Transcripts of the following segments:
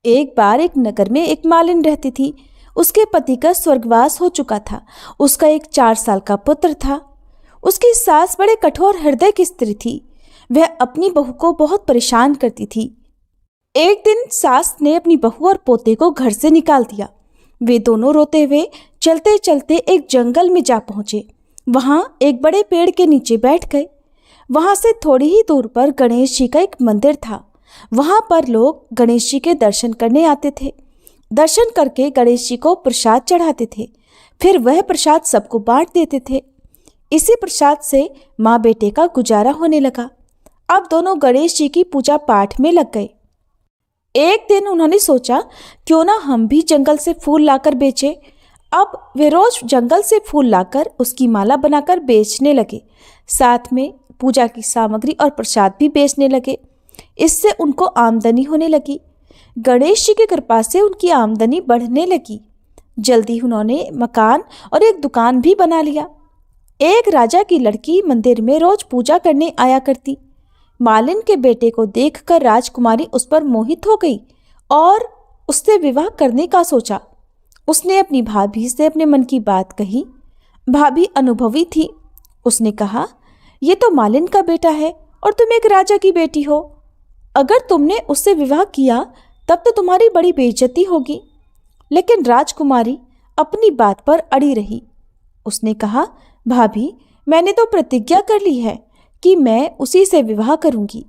एक बार एक नगर में एक मालिन रहती थी। उसके पति का स्वर्गवास हो चुका था। उसका एक 4 साल का पुत्र था। उसकी सास बड़े कठोर हृदय की स्त्री थी। वह अपनी बहू को बहुत परेशान करती थी। एक दिन सास ने अपनी बहू और पोते को घर से निकाल दिया। वे दोनों रोते हुए चलते चलते एक जंगल में जा पहुंचे। वहां एक बड़े पेड़ के नीचे बैठ गए। वहां से थोड़ी ही दूर पर गणेश जी का एक मंदिर था। वहां पर लोग गणेश जी के दर्शन करने आते थे। दर्शन करके गणेश जी को प्रसाद चढ़ाते थे। फिर वह प्रसाद सबको बांट देते थे। इसी प्रसाद से माँ बेटे का गुजारा होने लगा। अब दोनों गणेश जी की पूजा पाठ में लग गए। एक दिन उन्होंने सोचा, क्यों ना हम भी जंगल से फूल लाकर बेचें। अब वे रोज जंगल से फूल लाकर उसकी माला बनाकर बेचने लगे। साथ में पूजा की सामग्री और प्रसाद भी बेचने लगे। इससे उनको आमदनी होने लगी। गणेश जी की कृपा से उनकी आमदनी बढ़ने लगी। जल्दी उन्होंने मकान और एक दुकान भी बना लिया। एक राजा की लड़की मंदिर में रोज पूजा करने आया करती। मालिन के बेटे को देखकर राजकुमारी उस पर मोहित हो गई और उससे विवाह करने का सोचा। उसने अपनी भाभी से अपने मन की बात कही। भाभी अनुभवी थी। उसने कहा, ये तो मालिन का बेटा है और तुम एक राजा की बेटी हो। अगर तुमने उससे विवाह किया तब तो तुम्हारी बड़ी बेइज्जती होगी। लेकिन राजकुमारी अपनी बात पर अड़ी रही। उसने कहा, भाभी, मैंने तो प्रतिज्ञा कर ली है कि मैं उसी से विवाह करूंगी।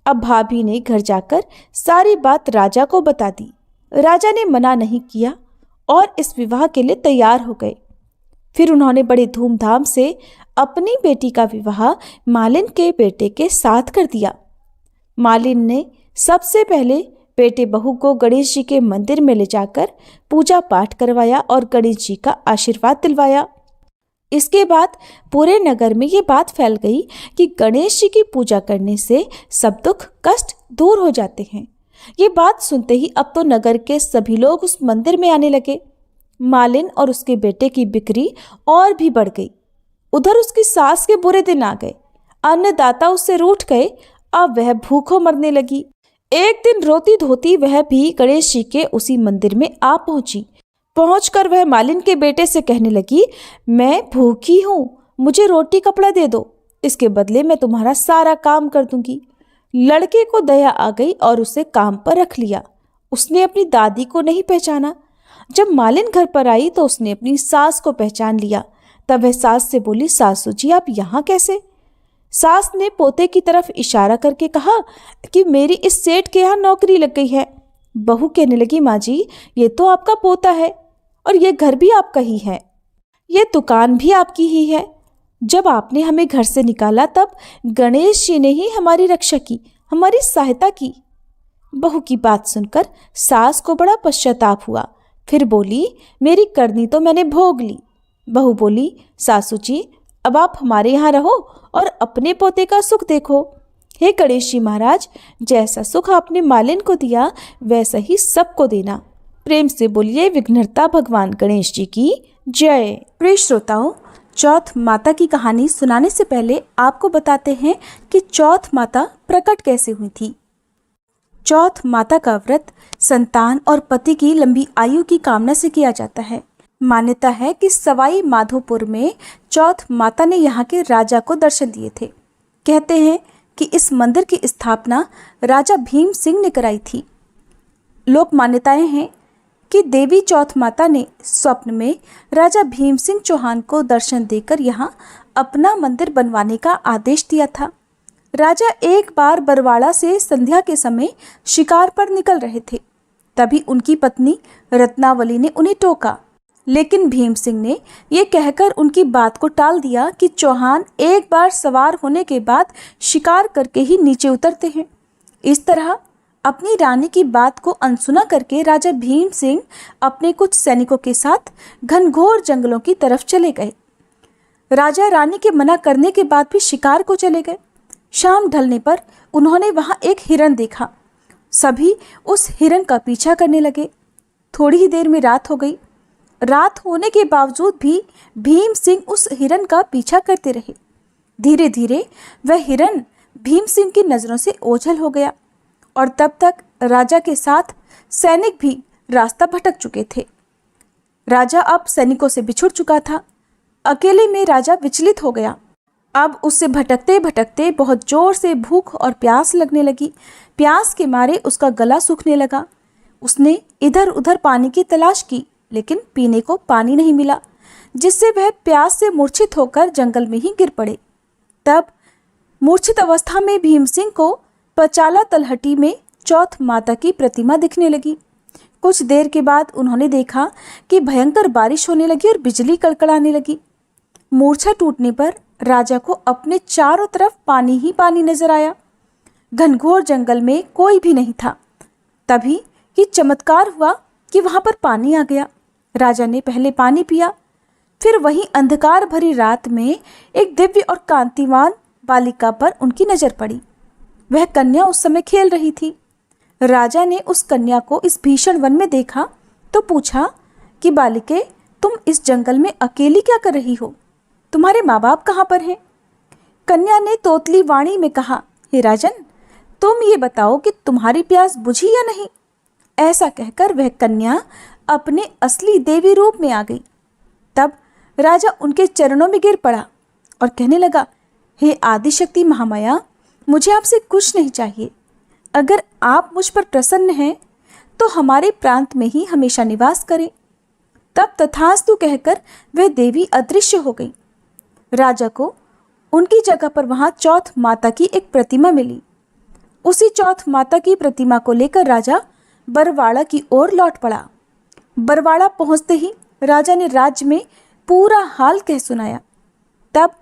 अब भाभी ने घर जाकर सारी बात राजा को बता दी। राजा ने मना नहीं किया और इस विवाह के लिए तैयार हो गए। फिर उन्होंने बड़े धूमधाम से अपनी बेटी का विवाह मालिन के बेटे के साथ कर दिया। मालिन ने सबसे पहले बेटे बहू को गणेश जी के मंदिर में ले जाकर पूजा पाठ करवाया और गणेश जी का आशीर्वाद दिलवाया। इसके बाद पूरे नगर में ये बात फैल गई कि गणेश जी की पूजा करने से सब दुख कष्ट दूर हो जाते हैं। ये बात सुनते ही अब तो नगर के सभी लोग उस मंदिर में आने लगे। मालिन और उसके बेटे की बिक्री और भी बढ़ गई। उधर उसकी सास के बुरे दिन आ गए। अन्नदाता उससे रूठ गए। अब वह भूखों मरने लगी। एक दिन रोती धोती वह भी गणेश जी के उसी मंदिर में आ पहुंची। पहुंचकर वह मालिन के बेटे से कहने लगी, मैं भूखी हूँ, मुझे रोटी कपड़ा दे दो, इसके बदले मैं तुम्हारा सारा काम कर दूंगी। लड़के को दया आ गई और उसे काम पर रख लिया। उसने अपनी दादी को नहीं पहचाना। जब मालिन घर पर आई तो उसने अपनी सास को पहचान लिया। तब वह सास से बोली, सासू जी आप यहाँ कैसे? सास ने पोते की तरफ इशारा करके कहा कि मेरी इस सेठ के यहाँ नौकरी लग गई है। बहू कहने लगी, माँ जी, ये तो आपका पोता है और ये घर भी आपका ही है, ये दुकान भी आपकी ही है। जब आपने हमें घर से निकाला तब गणेश जी ने ही हमारी रक्षा की, हमारी सहायता की। बहू की बात सुनकर सास को बड़ा पश्चाताप हुआ। फिर बोली, मेरी करनी तो मैंने भोग ली। बहू बोली, सासू जी अब आप हमारे यहाँ रहो और अपने पोते का सुख देखो। हे गणेश जी महाराज, जैसा सुख आपने मालिन को दिया वैसा ही सबको देना। प्रेम से बोलिए विघ्नहर्ता भगवान गणेश जी की जय। प्रिय श्रोताओं, चौथ माता की कहानी सुनाने से पहले आपको बताते हैं कि चौथ माता प्रकट कैसे हुई थी। चौथ माता का व्रत संतान और पति की लंबी आयु की कामना से किया जाता है। मान्यता है कि सवाई माधोपुर में चौथ माता ने यहाँ के राजा को दर्शन दिए थे। कहते हैं कि इस मंदिर की स्थापना राजा भीम सिंह ने कराई थी। लोक मान्यताएं हैं कि देवी चौथ माता ने स्वप्न में राजा भीम सिंह चौहान को दर्शन देकर यहाँ अपना मंदिर बनवाने का आदेश दिया था। राजा एक बार बरवाड़ा से संध्या के समय शिकार पर निकल रहे थे। तभी उनकी पत्नी रत्नावली ने उन्हें टोका, लेकिन भीम सिंह ने यह कहकर उनकी बात को टाल दिया कि चौहान एक बार सवार होने के बाद शिकार करके ही नीचे उतरते हैं। इस तरह अपनी रानी की बात को अनसुना करके राजा भीम सिंह अपने कुछ सैनिकों के साथ घनघोर जंगलों की तरफ चले गए। राजा रानी के मना करने के बाद भी शिकार को चले गए। शाम ढलने पर उन्होंने वहां एक हिरन देखा। सभी उस हिरन का पीछा करने लगे। थोड़ी ही देर में रात हो गई। रात होने के बावजूद भी भीम सिंह उस हिरन का पीछा करते रहे। धीरे धीरे वह हिरन भीम सिंह की नजरों से ओझल हो गया और तब तक राजा के साथ सैनिक भी रास्ता भटक चुके थे। राजा अब सैनिकों से बिछुड़ चुका था। अकेले में राजा विचलित हो गया। अब उससे भटकते भटकते बहुत जोर से भूख और प्यास लगने लगी। प्यास के मारे उसका गला सूखने लगा। उसने इधर उधर पानी की तलाश की, लेकिन पीने को पानी नहीं मिला, जिससे वह प्यास से मूर्छित होकर जंगल में ही गिर पड़े। तब मूर्छित अवस्था में भीम सिंह को पचाला तलहटी में चौथ माता की प्रतिमा दिखने लगी। कुछ देर के बाद उन्होंने देखा कि भयंकर बारिश होने लगी और बिजली कड़कड़ाने लगी। मूर्छा टूटने पर राजा को अपने चारों तरफ पानी ही पानी नजर आया। घनघोर जंगल में कोई भी नहीं था। तभी ये चमत्कार हुआ कि वहां पर पानी आ गया। राजा ने पहले पानी पिया, फिर वहीं अंधकार भरी रात में एक दिव्य और कांतिवान बालिका पर उनकी नजर पड़ी। वह कन्या उस समय खेल रही थी। राजा ने उस कन्या को इस भीषण वन में देखा तो पूछा कि बालिके, तुम इस जंगल में अकेली क्या कर रही हो? तुम्हारे माँ बाप कहाँ पर हैं? कन्या ने तोतली वाणी में कहा, हे राजन, तुम ये बताओ कि तुम्हारी प्यास बुझी या नहीं। ऐसा कहकर वह कन्या अपने असली देवी रूप में आ गई। तब राजा उनके चरणों में गिर पड़ा और कहने लगा, हे आदिशक्ति महामाया, मुझे आपसे कुछ नहीं चाहिए। अगर आप मुझ पर प्रसन्न हैं तो हमारे प्रांत में ही हमेशा निवास करें। तब तथास्तु कहकर वह देवी अदृश्य हो गई। राजा को उनकी जगह पर वहां चौथ माता की एक प्रतिमा मिली। उसी चौथ माता की प्रतिमा को लेकर राजा बरवाड़ा की ओर लौट पड़ा। बरवाड़ा पहुंचते ही राजा ने राज्य में पूरा हाल कह सुनाया। तब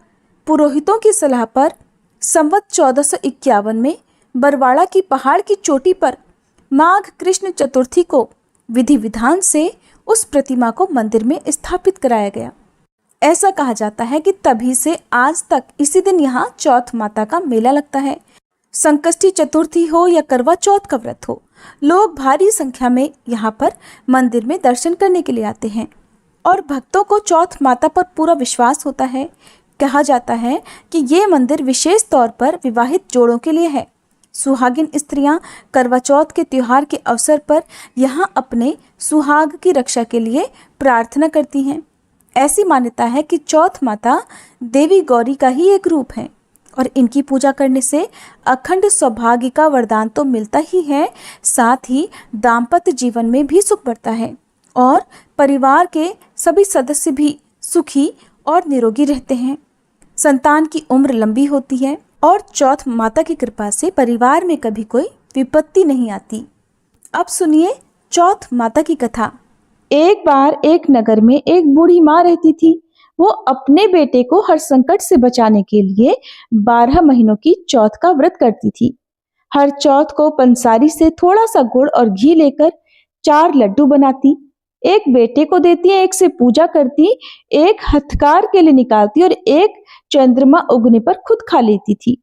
पुरोहितों की सलाह पर संवत 1451 में बरवाड़ा की पहाड़ की चोटी पर माघ कृष्ण चतुर्थी को विधि विधान से उस प्रतिमा को मंदिर में स्थापित कराया गया। ऐसा कहा जाता है कि तभी से आज तक इसी दिन यहाँ चौथ माता का मेला लगता है। संकष्टी चतुर्थी हो या करवा चौथ का व्रत हो, लोग भारी संख्या में यहाँ पर मंदिर में दर्शन करने के लिए आते हैं और भक्तों को चौथ माता पर पूरा विश्वास होता है। कहा जाता है कि ये मंदिर विशेष तौर पर विवाहित जोड़ों के लिए है। सुहागिन स्त्रियां करवा चौथ के त्योहार के अवसर पर यहाँ अपने सुहाग की रक्षा के लिए प्रार्थना करती हैं। ऐसी मान्यता है कि चौथ माता देवी गौरी का ही एक रूप है और इनकी पूजा करने से अखंड सौभाग्य का वरदान तो मिलता ही है, साथ ही दाम्पत्य जीवन में भी सुख बढ़ता है और परिवार के सभी सदस्य भी सुखी और निरोगी रहते हैं। संतान की उम्र लंबी होती है और चौथ माता की कृपा से परिवार में कभी कोई विपत्ति नहीं आती। अब सुनिए चौथ माता की कथा। एक बार एक नगर में एक बूढ़ी माँ रहती थी। वो अपने बेटे को हर संकट से बचाने के लिए 12 महीनों की चौथ का व्रत करती थी। हर चौथ को पंसारी से थोड़ा सा गुड़ और घी लेकर 4 लड्डू बनाती, एक बेटे को देती, एक से पूजा करती, एक हथकार के लिए निकालती और एक चंद्रमा उगने पर खुद खा लेती थी।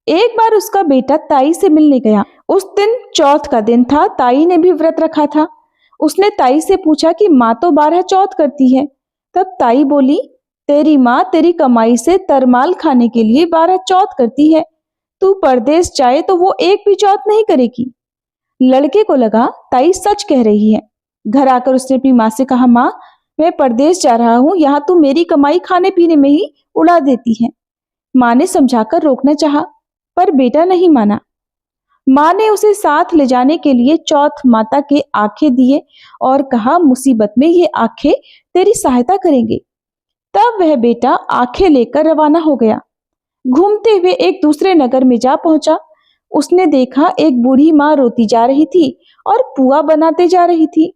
एक बार उसका बेटा ताई से मिलने गया। उस दिन चौथ का दिन था। ताई ने भी व्रत रखा था। उसने ताई से पूछा कि माँ तो 12 चौथ करती है। तब ताई बोली, तेरी माँ तेरी कमाई से तरमाल खाने के लिए 12 चौथ करती है। तू परदेश जाए तो वो एक भी चौथ नहीं करेगी। लड़के को लगा ताई सच कह रही है। घर आकर उसने अपनी माँ से कहा, माँ मैं परदेश जा रहा हूँ, यहाँ तू मेरी कमाई खाने पीने में ही उड़ा देती है। माँ ने समझाकर रोकना चाहा, पर बेटा नहीं माना। माँ ने उसे साथ ले जाने के लिए चौथ माता के आखे दिए और कहा, मुसीबत में ये आखे तेरी सहायता करेंगे। तब वह बेटा आखे लेकर रवाना हो गया। घूमते हुए एक दूसरे नगर में जा पहुंचा। उसने देखा एक बूढ़ी माँ रोती जा रही थी और पुआ बनाते जा रही थी।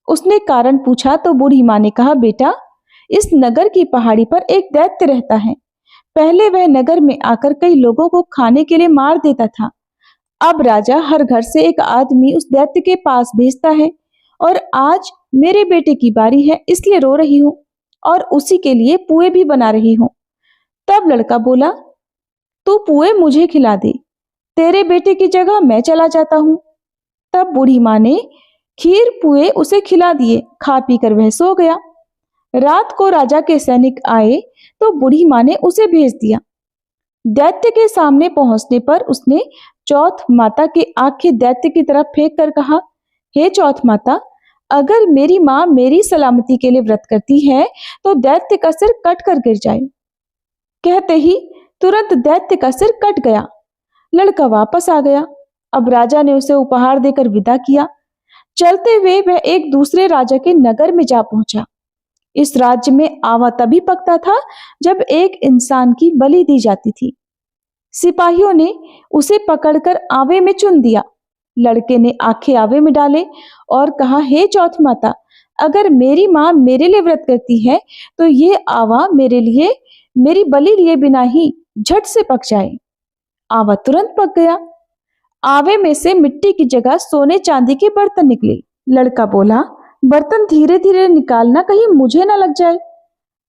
उसने कारण पूछा तो बूढ़ी माँ ने कहा, बेटा इस नगर की पहाड़ी पर एक दैत्य रहता है। पहले वह नगर में आकर कई लोगों को खाने के लिए मार देता था। अब राजा हर घर से एक आदमी उस दैत्य के पास भेजता है और आज मेरे बेटे की बारी है, इसलिए रो रही हूँ और उसी के लिए पुए भी बना रही हूँ। तब लड़का बोला, तू पुए मुझे खिला दे, तेरे बेटे की जगह मैं चला जाता हूँ। तब बूढ़ी माँ ने खीर पुए उसे खिला दिए। खा पी कर वह सो गया। रात को राजा के सैनिक आए तो बूढ़ी माँ ने उसे भेज दिया। दैत्य के सामने पहुंचने पर उसने चौथ माता के आंखें दैत्य की तरफ फेंक कर कहा, हे चौथ माता, अगर मेरी माँ मेरी सलामती के लिए व्रत करती है तो दैत्य का सिर कट कर गिर जाए। कहते ही तुरंत दैत्य का सिर कट गया। लड़का वापस आ गया। अब राजा ने उसे उपहार देकर विदा किया। चलते हुए वह एक दूसरे राजा के नगर में जा पहुंचा। इस राज्य में आवा तभी पकता था जब एक इंसान की बलि दी जाती थी। सिपाहियों ने उसे पकड़कर आवे में चुन दिया। लड़के ने आंखें आवे में डाले और कहा, हे चौथ माता, अगर मेरी माँ मेरे लिए व्रत करती है तो ये आवा मेरे लिए मेरी बलि लिए बिना ही झट से पक जाए। आवा तुरंत पक गया। आवे में से मिट्टी की जगह सोने चांदी के बर्तन निकले। लड़का बोला, बर्तन धीरे धीरे निकालना, कहीं मुझे ना लग जाए।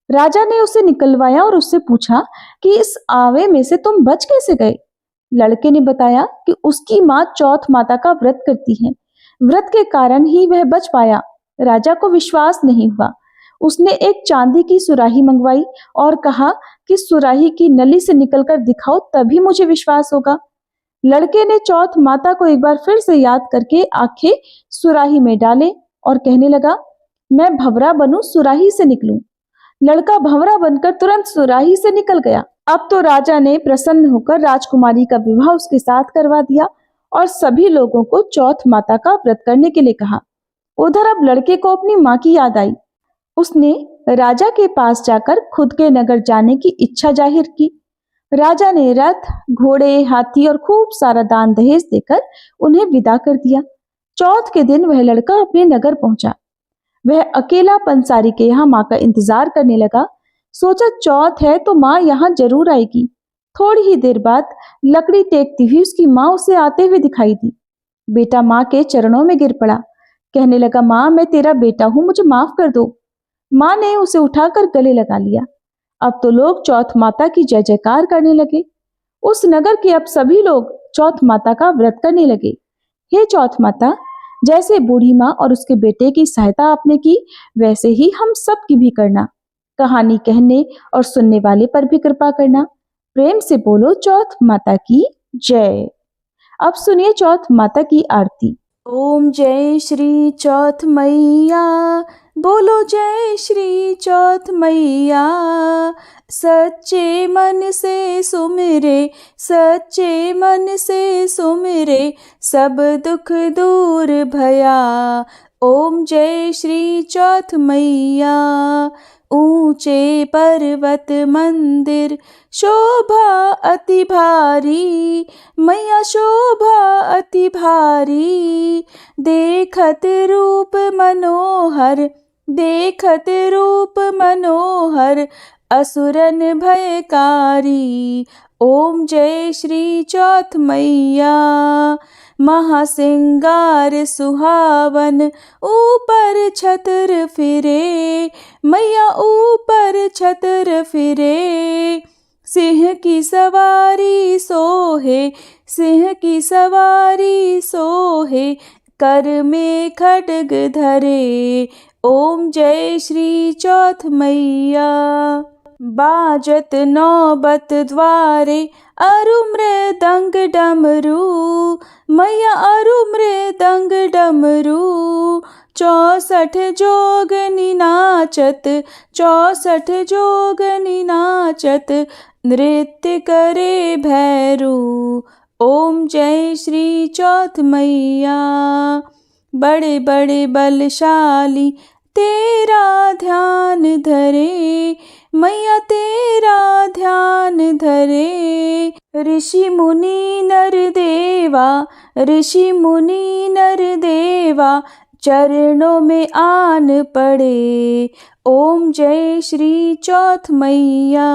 राजा ने उसे निकलवाया और उससे पूछा कि इस आवे में से तुम बच कैसे गए। लड़के ने बताया कि उसकी माँ चौथ माता का व्रत करती है, व्रत के कारण ही वह बच पाया। राजा को विश्वास नहीं हुआ। उसने एक चांदी की सुराही मंगवाई और कहा कि सुराही की नली से निकलकर दिखाओ, तभी मुझे विश्वास होगा। लड़के ने चौथ माता को एक बार फिर से याद करके आंखें सुराही में डाले और कहने लगा, मैं भंवरा बनूं, सुराही से निकलूं। लड़का भंवरा बनकर तुरंत सुराही से निकल गया। अब तो राजा ने प्रसन्न होकर राजकुमारी का विवाह उसके साथ करवा दिया और सभी लोगों को चौथ माता का व्रत करने के लिए कहा। उधर अब लड़के को अपनी माँ की याद आई। उसने राजा के पास जाकर खुद के नगर जाने की इच्छा जाहिर की। राजा ने रथ, घोड़े, हाथी और खूब सारा दान दहेज देकर उन्हें विदा कर दिया। चौथ के दिन वह लड़का अपने नगर पहुंचा। वह अकेला पंसारी के यहाँ माँ का इंतजार करने लगा। सोचा चौथ है तो माँ यहाँ जरूर आएगी। थोड़ी ही देर बाद लकड़ी टेकती हुई उसकी माँ उसे आते हुए दिखाई दी। बेटा माँ के चरणों में गिर पड़ा। कहने लगा, माँ मैं तेरा बेटा हूँ, मुझे माफ कर दो। माँ ने उसे उठाकर गले लगा लिया। अब तो लोग चौथ माता की जय जयकार करने लगे। उस नगर के अब सभी लोग चौथ माता का व्रत करने लगे। हे चौथ माता, जैसे बूढ़ी माँ और उसके बेटे की सहायता आपने की, वैसे ही हम सब की भी करना। कहानी कहने और सुनने वाले पर भी कृपा करना। प्रेम से बोलो चौथ माता की जय। अब सुनिए चौथ माता की आरती। ओम जय श्री चौथ मैया, बोलो जय श्री चौथ मैया। सच्चे मन से सुमिरे, सच्चे मन से सुमिरे, सब दुख दूर भया। ओम जय श्री चौथ मैया। ऊंचे पर्वत मंदिर शोभा अति भारी, मैया शोभा अति भारी। देखत रूप मनोहर, देखत रूप मनोहर, असुरन भयकारी। ओम जय श्री चौथ मैया। महासिंगार सुहावन, ऊपर छतर फिरे, मैया ऊपर छतर फिरे। सिंह की सवारी सोहे, सिंह की सवारी सोहे, कर में खड्ग धरे। ओम जय श्री चौथ मैया। बाजत नौबत द्वारे, अरु मृदंग डमरू, मैया अरु मृदंग डमरू। 64 जोगनी नाचत, 64 जोगनी नाचत, नृत्य करे भैरू। ओम जय श्री चौथ मैया। बड़े बड़े बलशाली तेरा ध्यान धरे, मैया तेरा ध्यान धरे। ऋषि मुनि नर देवा, ऋषि मुनि नर देवा, चरणों में आन पड़े। ओम जय श्री चौथ मैया।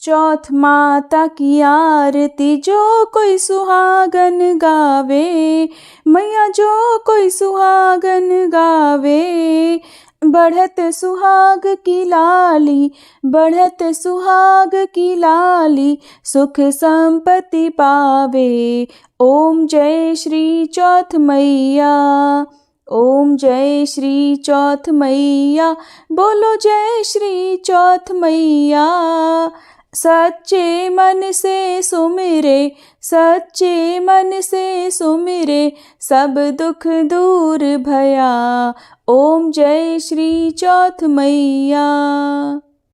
चौथ माता की आरती जो कोई सुहागन गावे, मैया जो कोई सुहागन गावे। बढ़त सुहाग की लाली, बढ़त सुहाग की लाली, सुख संपत्ति पावे। ओम जय श्री चौथ मैया। ओम जय श्री चौथ मैया, बोलो जय श्री चौथ मैया। सच्चे मन से सुमिरे, सच्चे मन से सुमिरे, सब दुख दूर भया। ओम जय श्री चौथ मैया।